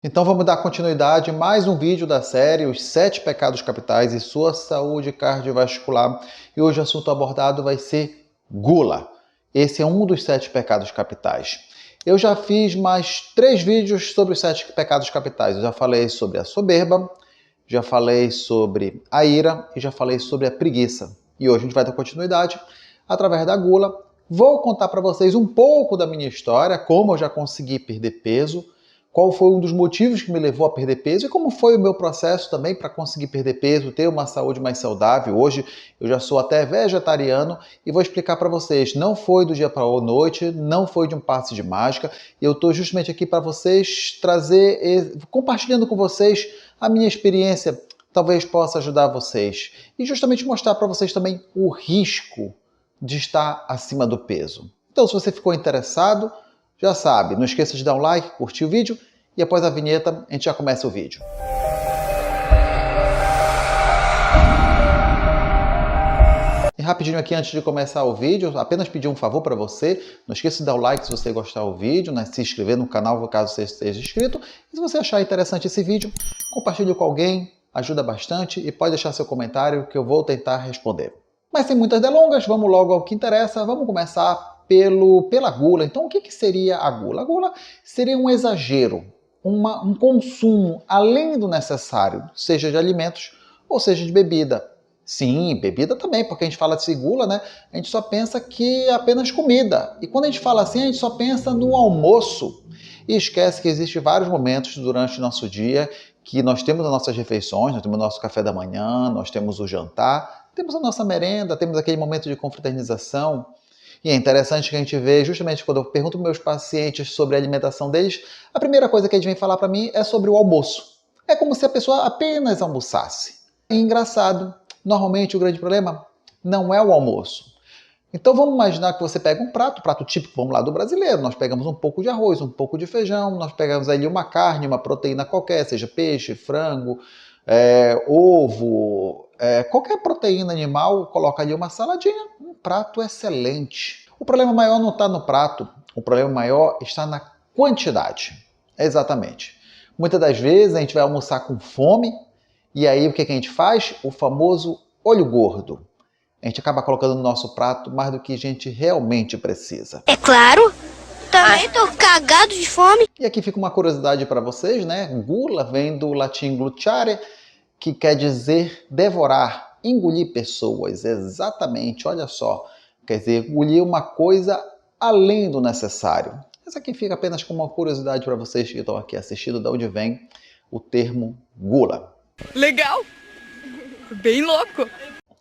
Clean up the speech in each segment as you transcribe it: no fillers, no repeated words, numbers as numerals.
Então vamos dar continuidade a mais um vídeo da série Os 7 Pecados Capitais e Sua Saúde Cardiovascular. E hoje o assunto abordado vai ser gula. Esse é um dos 7 pecados capitais. Eu já fiz mais 3 vídeos sobre os 7 pecados capitais. Eu já falei sobre a soberba, já falei sobre a ira e já falei sobre a preguiça. E hoje a gente vai dar continuidade através da gula. Vou contar para vocês um pouco da minha história, como eu já consegui perder peso, qual foi um dos motivos que me levou a perder peso e como foi o meu processo também para conseguir perder peso, ter uma saúde mais saudável. Hoje eu já sou até vegetariano e vou explicar para vocês, não foi do dia para a noite, não foi de um passe de mágica. Eu estou justamente aqui para vocês trazer, compartilhando com vocês a minha experiência, talvez possa ajudar vocês. E justamente mostrar para vocês também o risco de estar acima do peso. Então, se você ficou interessado, já sabe, não esqueça de dar um like, curtir o vídeo e após a vinheta a gente já começa o vídeo. E rapidinho aqui antes de começar o vídeo, apenas pedir um favor para você, não esqueça de dar o like se você gostar do vídeo, né? Se inscrever no canal caso você esteja inscrito. E se você achar interessante esse vídeo, compartilhe com alguém, ajuda bastante e pode deixar seu comentário que eu vou tentar responder. Mas sem muitas delongas, vamos logo ao que interessa, vamos começar pela gula. Então, o que seria a gula? A gula seria um exagero, um consumo além do necessário, seja de alimentos ou seja de bebida. Sim, bebida também, porque a gente fala de gula, né? A gente só pensa que é apenas comida. E quando a gente fala assim, a gente só pensa no almoço. E esquece que existem vários momentos durante o nosso dia que nós temos as nossas refeições, nós temos o nosso café da manhã, nós temos o jantar, temos a nossa merenda, temos aquele momento de confraternização. E é interessante que a gente vê, justamente quando eu pergunto para meus pacientes sobre a alimentação deles, a primeira coisa que eles vêm falar para mim é sobre o almoço. É como se a pessoa apenas almoçasse. E engraçado, normalmente o grande problema não é o almoço. Então vamos imaginar que você pega um prato típico, vamos lá, do brasileiro. Nós pegamos um pouco de arroz, um pouco de feijão, nós pegamos ali uma carne, uma proteína qualquer, seja peixe, frango, ovo, qualquer proteína animal, coloca ali uma saladinha, um prato excelente. O problema maior não está no prato, o problema maior está na quantidade. Exatamente. Muitas das vezes a gente vai almoçar com fome e aí o que a gente faz? O famoso olho gordo. A gente acaba colocando no nosso prato mais do que a gente realmente precisa. É claro, também tô cagado de fome. E aqui fica uma curiosidade para vocês, né? Gula vem do latim glutiare, que quer dizer devorar, engolir pessoas, exatamente, olha só. Quer dizer, engolir uma coisa além do necessário. Essa aqui fica apenas como uma curiosidade para vocês que estão aqui assistindo, de onde vem o termo gula. Legal! Bem louco!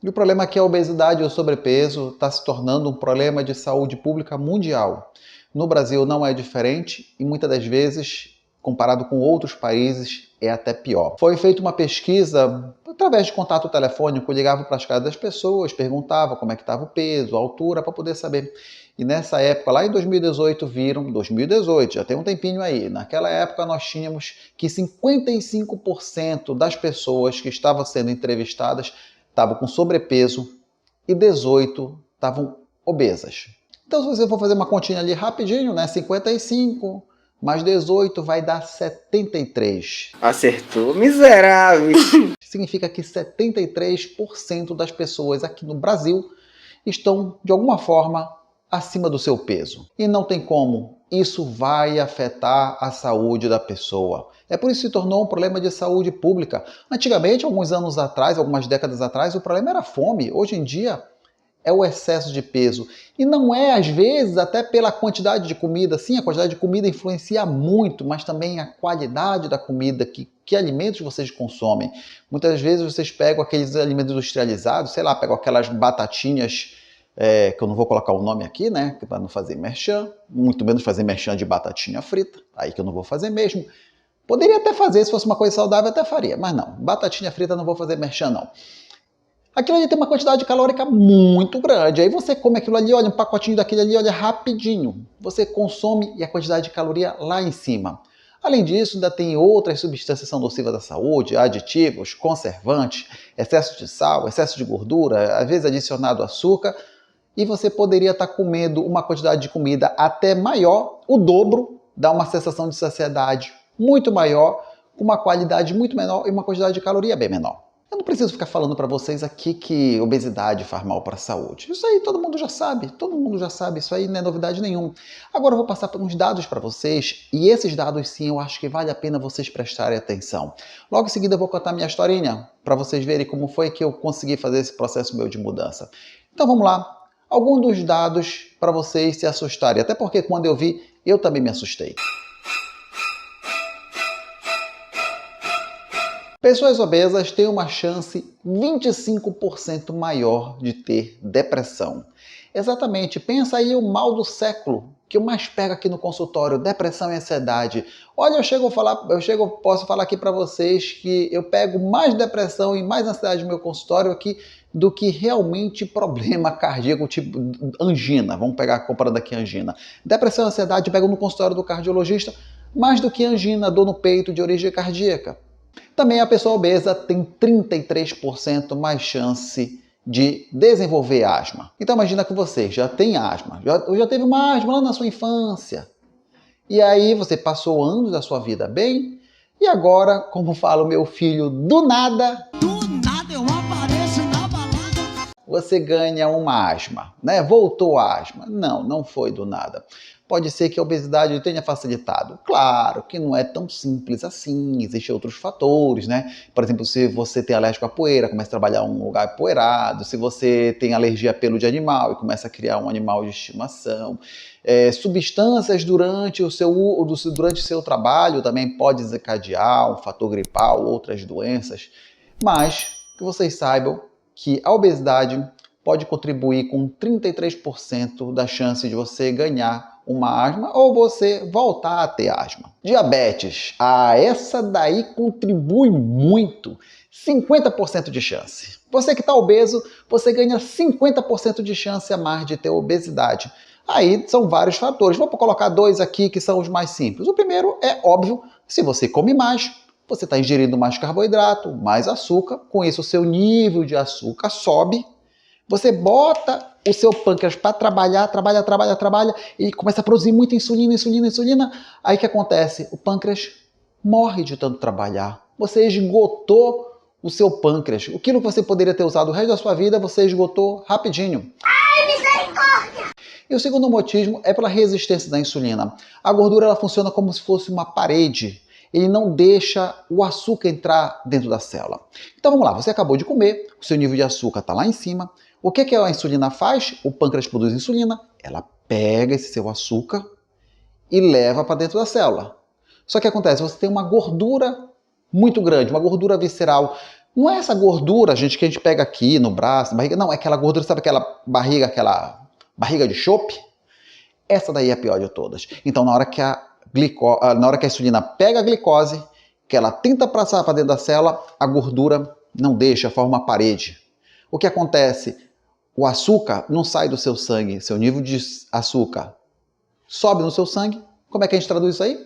E o problema é que a obesidade e o sobrepeso está se tornando um problema de saúde pública mundial. No Brasil não é diferente e muitas das vezes, comparado com outros países, é até pior. Foi feita uma pesquisa através de contato telefônico, ligava para as casas das pessoas, perguntava como é que estava o peso, a altura, para poder saber. E nessa época, lá em 2018, 2018, já tem um tempinho aí, naquela época nós tínhamos que 55% das pessoas que estavam sendo entrevistadas estavam com sobrepeso e 18 estavam obesas. Então, se você for fazer uma continha ali rapidinho, né, 55 mais 18 vai dar 73. Acertou, miserável! Significa que 73% das pessoas aqui no Brasil estão, de alguma forma, acima do seu peso. E não tem como. Isso vai afetar a saúde da pessoa. É por isso que se tornou um problema de saúde pública. Antigamente, alguns anos atrás, algumas décadas atrás, o problema era a fome. Hoje em dia, é o excesso de peso. E não é, às vezes, até pela quantidade de comida. Sim, a quantidade de comida influencia muito, mas também a qualidade da comida, que alimentos vocês consomem. Muitas vezes vocês pegam aqueles alimentos industrializados, sei lá, pegam aquelas batatinhas, que eu não vou colocar o nome aqui, né, para não fazer merchan, muito menos fazer merchan de batatinha frita, aí que eu não vou fazer mesmo. Poderia até fazer, se fosse uma coisa saudável, até faria, mas não, batatinha frita não vou fazer merchan, não. Aquilo ali tem uma quantidade calórica muito grande, aí você come aquilo ali, olha, um pacotinho daquele ali, olha, rapidinho. Você consome e a quantidade de caloria lá em cima. Além disso, ainda tem outras substâncias que são nocivas à saúde, aditivos, conservantes, excesso de sal, excesso de gordura, às vezes adicionado açúcar, e você poderia estar comendo uma quantidade de comida até maior, o dobro, dá uma sensação de saciedade muito maior, com uma qualidade muito menor e uma quantidade de caloria bem menor. Eu não preciso ficar falando para vocês aqui que obesidade faz mal para a saúde. Isso aí todo mundo já sabe, isso aí não é novidade nenhuma. Agora eu vou passar por uns dados para vocês, e esses dados sim eu acho que vale a pena vocês prestarem atenção. Logo em seguida eu vou contar minha historinha, para vocês verem como foi que eu consegui fazer esse processo meu de mudança. Então vamos lá, alguns dos dados para vocês se assustarem, até porque quando eu vi, eu também me assustei. Pessoas obesas têm uma chance 25% maior de ter depressão. Exatamente, pensa aí o mal do século que eu mais pego aqui no consultório, depressão e ansiedade. Olha, posso falar aqui para vocês que eu pego mais depressão e mais ansiedade no meu consultório aqui do que realmente problema cardíaco, tipo angina. Vamos pegar comparando aqui angina. Depressão e ansiedade pego no consultório do cardiologista mais do que angina, dor no peito de origem cardíaca. Também a pessoa obesa tem 33% mais chance de desenvolver asma. Então imagina que você já tem asma, já teve uma asma lá na sua infância. E aí você passou anos da sua vida bem, e agora, como fala o meu filho, do nada eu apareço na balada. Você ganha uma asma, né? Voltou a asma. Não foi do nada. Pode ser que a obesidade tenha facilitado. Claro que não é tão simples assim, existem outros fatores, né? Por exemplo, se você tem alérgico à poeira, começa a trabalhar em um lugar empoeirado, se você tem alergia a pelo de animal e começa a criar um animal de estimação. Substâncias durante o seu trabalho também pode desencadear um fator gripal, outras doenças. Mas que vocês saibam que a obesidade pode contribuir com 33% da chance de você ganhar uma asma ou você voltar a ter asma. Diabetes, essa daí contribui muito, 50% de chance. Você que está obeso, você ganha 50% de chance a mais de ter obesidade. Aí são vários fatores, vou colocar dois aqui que são os mais simples. O primeiro é óbvio, se você come mais, você está ingerindo mais carboidrato, mais açúcar, com isso o seu nível de açúcar sobe. Você bota o seu pâncreas para trabalhar, e começa a produzir muita insulina. Aí o que acontece? O pâncreas morre de tanto trabalhar. Você esgotou o seu pâncreas. Aquilo que você poderia ter usado o resto da sua vida, você esgotou rapidinho. Ai, misericórdia! E o segundo motivo é pela resistência da insulina. A gordura ela funciona como se fosse uma parede. Ele não deixa o açúcar entrar dentro da célula. Então vamos lá, você acabou de comer, o seu nível de açúcar está lá em cima. O que a insulina faz? O pâncreas produz insulina, ela pega esse seu açúcar e leva para dentro da célula. Só que acontece, você tem uma gordura muito grande, uma gordura visceral. Não é essa gordura, gente, que a gente pega aqui no braço, na barriga, não, é aquela gordura, sabe aquela barriga de chope? Essa daí é a pior de todas. Então na hora que a insulina pega a glicose, que ela tenta passar para dentro da célula, a gordura não deixa, forma uma parede. O que acontece? O açúcar não sai do seu sangue, seu nível de açúcar sobe no seu sangue. Como é que a gente traduz isso aí?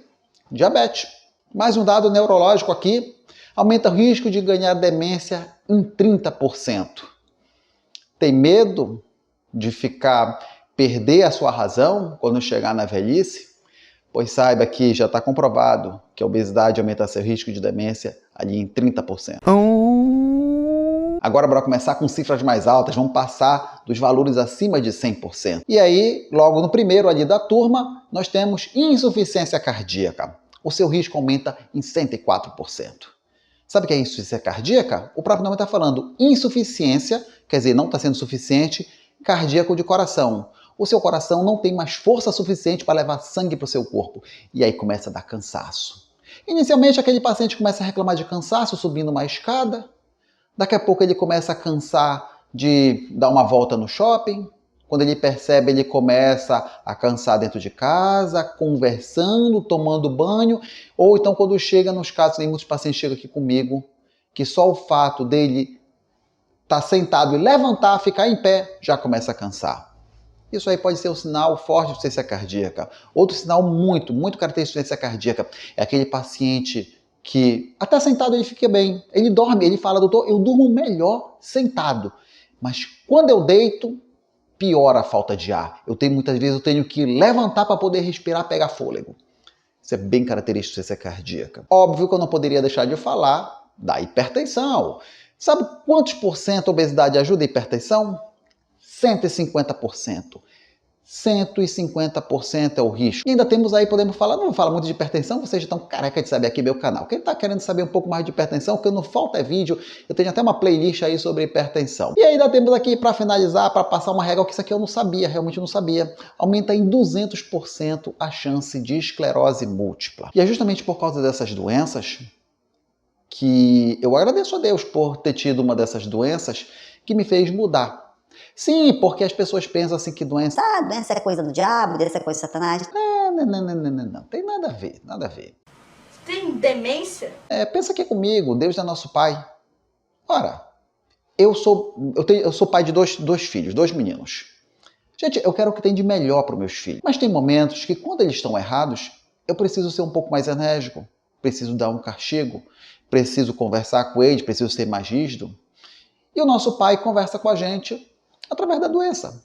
Diabetes. Mais um dado neurológico aqui, aumenta o risco de ganhar demência em 30%. Tem medo de perder a sua razão quando chegar na velhice? Pois saiba que já está comprovado que a obesidade aumenta seu risco de demência ali em 30%. Agora, bora começar com cifras mais altas, vamos passar dos valores acima de 100%. E aí, logo no primeiro ali da turma, nós temos insuficiência cardíaca. O seu risco aumenta em 104%. Sabe o que é insuficiência cardíaca? O próprio nome está falando insuficiência, quer dizer, não está sendo suficiente, cardíaco de coração. O seu coração não tem mais força suficiente para levar sangue para o seu corpo. E aí começa a dar cansaço. Inicialmente, aquele paciente começa a reclamar de cansaço subindo uma escada. Daqui a pouco ele começa a cansar de dar uma volta no shopping. Quando ele percebe, ele começa a cansar dentro de casa, conversando, tomando banho. Ou então quando chega nos casos, tem muitos pacientes chegam aqui comigo, que só o fato dele estar sentado e levantar, ficar em pé, já começa a cansar. Isso aí pode ser um sinal forte de insuficiência cardíaca. Outro sinal muito característico de insuficiência cardíaca é aquele paciente que até sentado ele fica bem, ele dorme, ele fala, doutor, eu durmo melhor sentado, mas quando eu deito, piora a falta de ar. Muitas vezes eu tenho que levantar para poder respirar, pegar fôlego. Isso é bem característico de doença cardíaca. Óbvio que eu não poderia deixar de falar da hipertensão. Sabe quantos por cento a obesidade ajuda a hipertensão? 150%. 150% é o risco. E ainda temos aí, podemos falar, não vou falar muito de hipertensão, vocês já estão careca de saber aqui meu canal. Quem está querendo saber um pouco mais de hipertensão, que não falta é vídeo, eu tenho até uma playlist aí sobre hipertensão. E ainda temos aqui, para finalizar, para passar uma regra, que isso aqui eu não sabia, realmente não sabia, aumenta em 200% a chance de esclerose múltipla. E é justamente por causa dessas doenças que eu agradeço a Deus por ter tido uma dessas doenças que me fez mudar. Sim, porque as pessoas pensam assim que doença... Ah, doença é coisa do diabo, doença é coisa de Satanás. Não. Tem nada a ver, nada a ver. Tem demência? Pensa aqui comigo, Deus é nosso pai. Ora, eu sou pai de dois filhos, 2 meninos. Gente, eu quero o que tem de melhor para os meus filhos. Mas tem momentos que quando eles estão errados, eu preciso ser um pouco mais enérgico, preciso dar um castigo, preciso conversar com eles, preciso ser mais rígido. E o nosso pai conversa com a gente através da doença.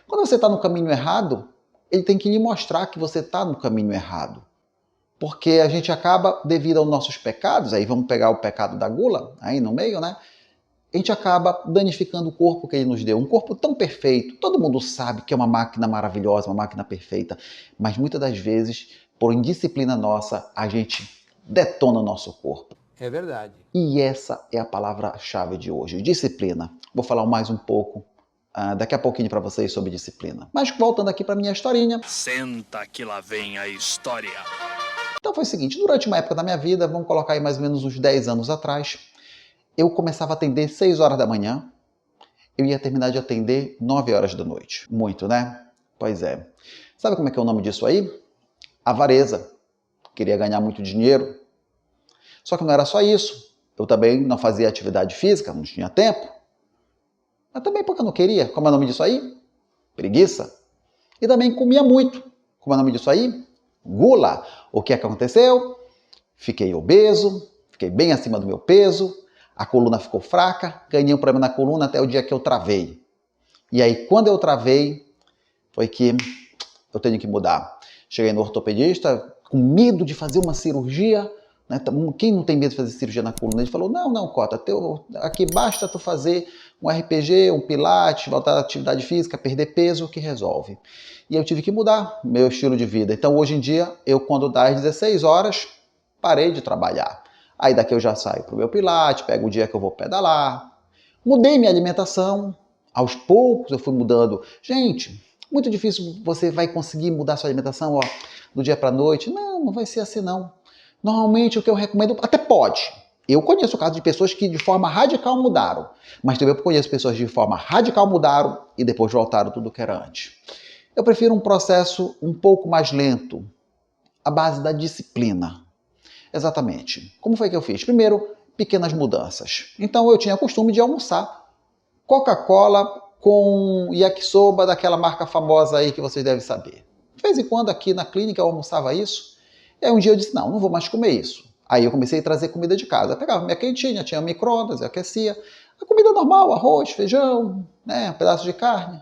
Quando você está no caminho errado, ele tem que lhe mostrar que você está no caminho errado. Porque a gente acaba, devido aos nossos pecados, aí vamos pegar o pecado da gula, aí no meio, né? A gente acaba danificando o corpo que ele nos deu. Um corpo tão perfeito, todo mundo sabe que é uma máquina maravilhosa, uma máquina perfeita, mas muitas das vezes, por indisciplina nossa, a gente detona o nosso corpo. É verdade. E essa é a palavra-chave de hoje, disciplina. Vou falar mais um pouco daqui a pouquinho para vocês sobre disciplina. Mas voltando aqui para minha historinha. Senta que lá vem a história. Então foi o seguinte, durante uma época da minha vida, vamos colocar aí mais ou menos uns 10 anos atrás, eu começava a atender 6 horas da manhã, eu ia terminar de atender 9 horas da noite. Muito, né? Pois é. Sabe como é que é o nome disso aí? Avareza. Queria ganhar muito dinheiro. Só que não era só isso. Eu também não fazia atividade física, não tinha tempo. Mas também porque eu não queria. Como é o nome disso aí? Preguiça. E também comia muito. Como é o nome disso aí? Gula. O que é que aconteceu? Fiquei obeso, fiquei bem acima do meu peso, a coluna ficou fraca, ganhei um problema na coluna até o dia que eu travei. E aí, quando eu travei, foi que eu tenho que mudar. Cheguei no ortopedista com medo de fazer uma cirurgia. Né? Quem não tem medo de fazer cirurgia na coluna? Ele falou, não, Cota, aqui basta tu fazer um RPG, um pilates, voltar à atividade física, perder peso, que resolve. E eu tive que mudar meu estilo de vida. Então, hoje em dia, eu quando dá às 16 horas, parei de trabalhar. Aí daqui eu já saio para o meu pilates, pego o dia que eu vou pedalar. Mudei minha alimentação. Aos poucos eu fui mudando. Gente, muito difícil você vai conseguir mudar sua alimentação do dia para a noite. Não vai ser assim não. Normalmente o que eu recomendo, até pode. Eu conheço o caso de pessoas que de forma radical mudaram. Mas também eu conheço pessoas que de forma radical mudaram e depois voltaram tudo que era antes. Eu prefiro um processo um pouco mais lento, à base da disciplina. Exatamente. Como foi que eu fiz? Primeiro, pequenas mudanças. Então eu tinha costume de almoçar Coca-Cola com yakisoba daquela marca famosa aí que vocês devem saber. De vez em quando aqui na clínica eu almoçava isso. E aí um dia eu disse, não vou mais comer isso. Aí eu comecei a trazer comida de casa. Eu pegava minha quentinha, tinha micro-ondas, eu aquecia. A comida normal, arroz, feijão, né, um pedaço de carne.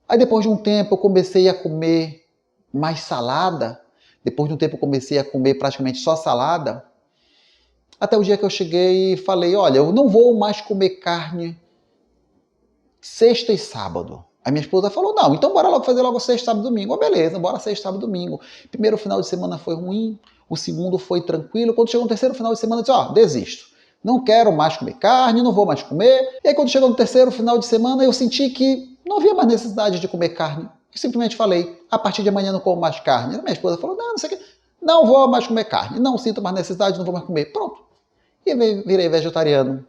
Aí depois de um tempo eu comecei a comer mais salada. Depois de um tempo eu comecei a comer praticamente só salada. Até o dia que eu cheguei e falei, olha, eu não vou mais comer carne sexta e sábado. A minha esposa falou, não, então bora logo fazer logo sexta, sábado e domingo. Beleza, bora sexta, sábado e domingo. Primeiro final de semana foi ruim, o segundo foi tranquilo. Quando chegou no terceiro final de semana, eu disse, desisto. Não quero mais comer carne, não vou mais comer. E aí quando chegou no terceiro final de semana, eu senti que não havia mais necessidade de comer carne. Eu simplesmente falei, a partir de amanhã não como mais carne. A minha esposa falou, não sei o que, não vou mais comer carne. Não sinto mais necessidade, não vou mais comer. Pronto. E virei vegetariano.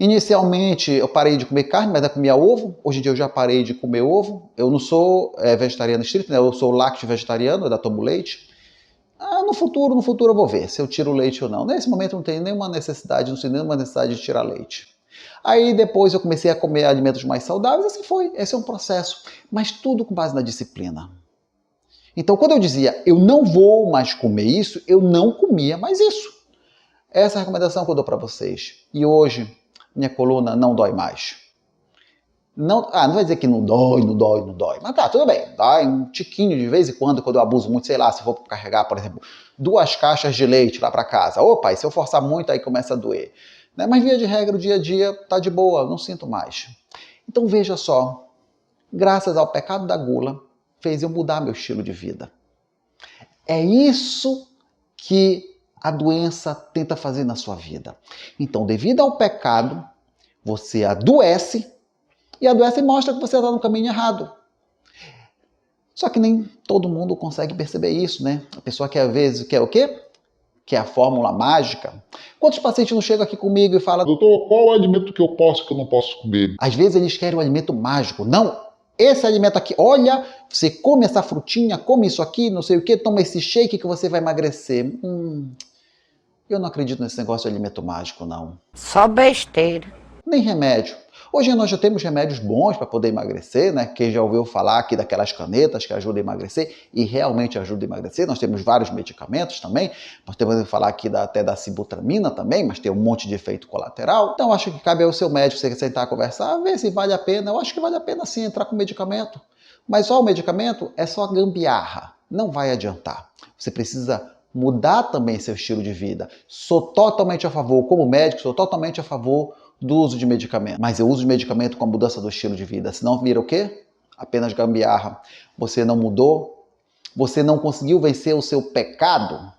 Inicialmente eu parei de comer carne, mas eu comia ovo. Hoje em dia eu já parei de comer ovo. Eu não sou vegetariano estrito, né? Eu sou lácteo vegetariano, eu ainda tomo leite. No futuro eu vou ver se eu tiro leite ou não. Nesse momento não tenho nenhuma necessidade, não sinto nenhuma necessidade de tirar leite. Aí depois eu comecei a comer alimentos mais saudáveis, assim foi. Esse é um processo, mas tudo com base na disciplina. Então quando eu dizia, eu não vou mais comer isso, eu não comia mais isso. Essa é a recomendação que eu dou para vocês. E hoje, minha coluna não dói mais. Não vai dizer que não dói, não dói, não dói. Mas tá, tudo bem. Dói um tiquinho de vez em quando eu abuso muito, sei lá, se eu for carregar, por exemplo, 2 caixas de leite lá para casa. Opa, e se eu forçar muito, aí começa a doer. Né? Mas via de regra, o dia a dia tá de boa, não sinto mais. Então veja só, graças ao pecado da gula, fez eu mudar meu estilo de vida. É isso que a doença tenta fazer na sua vida. Então, devido ao pecado, você adoece, e adoece e mostra que você está no caminho errado. Só que nem todo mundo consegue perceber isso, né? A pessoa que às vezes quer o quê? Quer a fórmula mágica. Quantos pacientes não chegam aqui comigo e falam: doutor, qual o alimento que eu posso que eu não posso comer? Às vezes eles querem o alimento mágico. Não, esse alimento aqui, olha, você come essa frutinha, come isso aqui, não sei o que, toma esse shake que você vai emagrecer. Eu não acredito nesse negócio de alimento mágico, não. Só besteira. Nem remédio. Hoje nós já temos remédios bons para poder emagrecer, né? Quem já ouviu falar aqui daquelas canetas que ajudam a emagrecer e realmente ajudam a emagrecer. Nós temos vários medicamentos também. Nós temos que falar aqui até da sibutramina também, mas tem um monte de efeito colateral. Então acho que cabe ao seu médico, você sentar a conversar, ver se vale a pena. Eu acho que vale a pena sim entrar com medicamento. Mas só o medicamento é só gambiarra. Não vai adiantar. Você precisa mudar também seu estilo de vida. Sou totalmente a favor, como médico, sou totalmente a favor do uso de medicamento. Mas eu uso de medicamento com a mudança do estilo de vida. Senão vira o quê? Apenas gambiarra. Você não mudou, você não conseguiu vencer o seu pecado.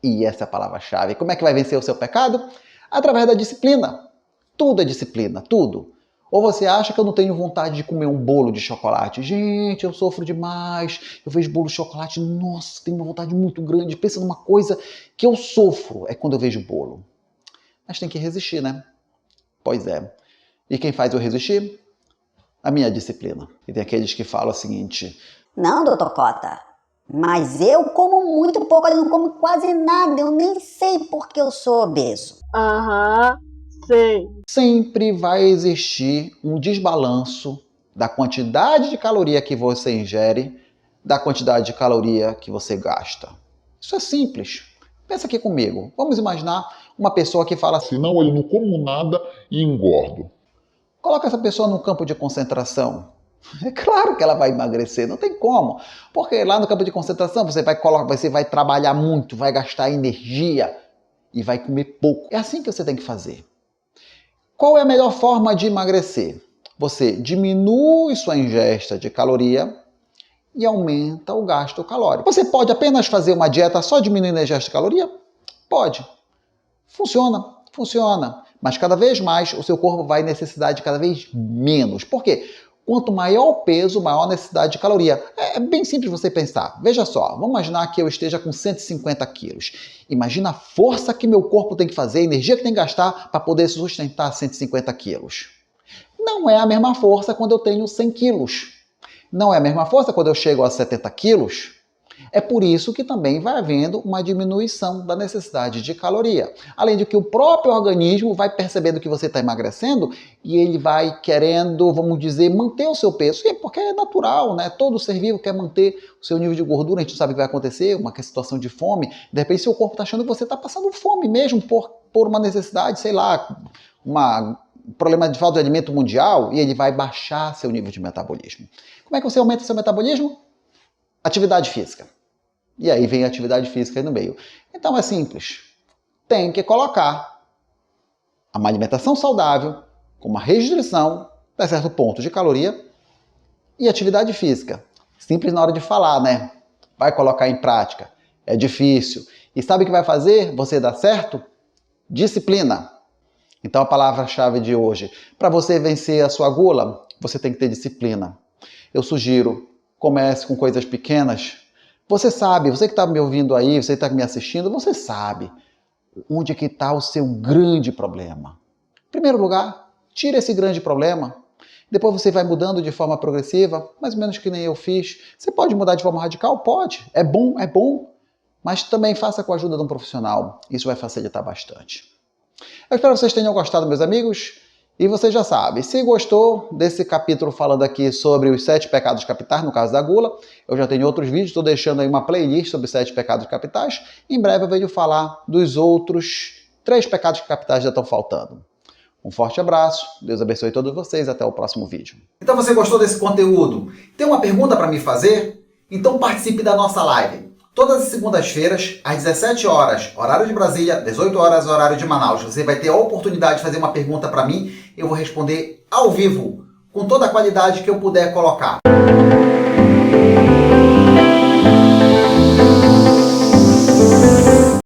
E essa é a palavra-chave. Como é que vai vencer o seu pecado? Através da disciplina. Tudo é disciplina, tudo. Ou você acha que eu não tenho vontade de comer um bolo de chocolate? Gente, eu sofro demais. Eu vejo bolo de chocolate, nossa, tenho uma vontade muito grande. Pensa numa coisa que eu sofro, é quando eu vejo bolo. Mas tem que resistir, né? Pois é. E quem faz eu resistir? A minha disciplina. E tem aqueles que falam o seguinte: Não, doutor Cota, mas eu como muito pouco, eu não como quase nada, eu nem sei porque eu sou obeso. Aham, sei. sempre vai existir um desbalanço da quantidade de caloria que você ingere, da quantidade de caloria que você gasta. Isso é simples. Pensa aqui comigo. Vamos imaginar uma pessoa que fala assim: Senão eu não como nada e engordo. coloca essa pessoa num campo de concentração. É claro que ela vai emagrecer, não tem como. Porque lá no campo de concentração você vai trabalhar muito, vai gastar energia e vai comer pouco. É assim que você tem que fazer. Qual é a melhor forma de emagrecer? Você diminui sua ingesta de caloria e aumenta o gasto calórico. Você pode apenas fazer uma dieta só diminuindo a ingesta de caloria? Pode. Funciona, funciona. Mas cada vez mais o seu corpo vai necessitar de cada vez menos. Por quê? Quanto maior o peso, maior a necessidade de caloria. É bem simples você pensar. Veja só, vamos imaginar que eu esteja com 150 quilos. Imagina a força que meu corpo tem que fazer, a energia que tem que gastar para poder sustentar 150 quilos. Não é a mesma força quando eu tenho 100 quilos. Não é a mesma força quando eu chego a 70 quilos. É por isso que também vai havendo uma diminuição da necessidade de caloria. Além de que o próprio organismo vai percebendo que você está emagrecendo e ele vai querendo, vamos dizer, manter o seu peso. Porque é natural, né? Todo ser vivo quer manter o seu nível de gordura. A gente não sabe o que vai acontecer, uma situação de fome. De repente, seu corpo está achando que você está passando fome mesmo por uma necessidade, sei lá, um problema de falta de alimento mundial, e ele vai baixar seu nível de metabolismo. Como é que você aumenta seu metabolismo? Atividade física. E aí vem a atividade física aí no meio. Então é simples. Tem que colocar uma alimentação saudável, com uma restrição a certo ponto de caloria e atividade física. Simples na hora de falar, né? Vai colocar em prática. É difícil. E sabe o que vai fazer você dar certo? Disciplina. Então a palavra-chave de hoje: para você vencer a sua gula, você tem que ter disciplina. Eu sugiro, comece com coisas pequenas. Você sabe, você que está me ouvindo aí, você que está me assistindo, você sabe onde é que está o seu grande problema. Em primeiro lugar, tira esse grande problema. Depois você vai mudando de forma progressiva, mais ou menos que nem eu fiz. Você pode mudar de forma radical? Pode. É bom. Mas também faça com a ajuda de um profissional. Isso vai facilitar bastante. Eu espero que vocês tenham gostado, meus amigos. E você já sabe, se gostou desse capítulo falando aqui sobre os 7 pecados capitais, no caso da gula, eu já tenho outros vídeos, estou deixando aí uma playlist sobre os 7 pecados capitais. Em breve eu venho falar dos outros 3 pecados capitais que já estão faltando. Um forte abraço, Deus abençoe todos vocês, até o próximo vídeo. Então você gostou desse conteúdo? Tem uma pergunta para me fazer? Então participe da nossa live. Todas as segundas-feiras, às 17 horas, horário de Brasília, 18 horas, horário de Manaus. Você vai ter a oportunidade de fazer uma pergunta para mim. Eu vou responder ao vivo, com toda a qualidade que eu puder colocar.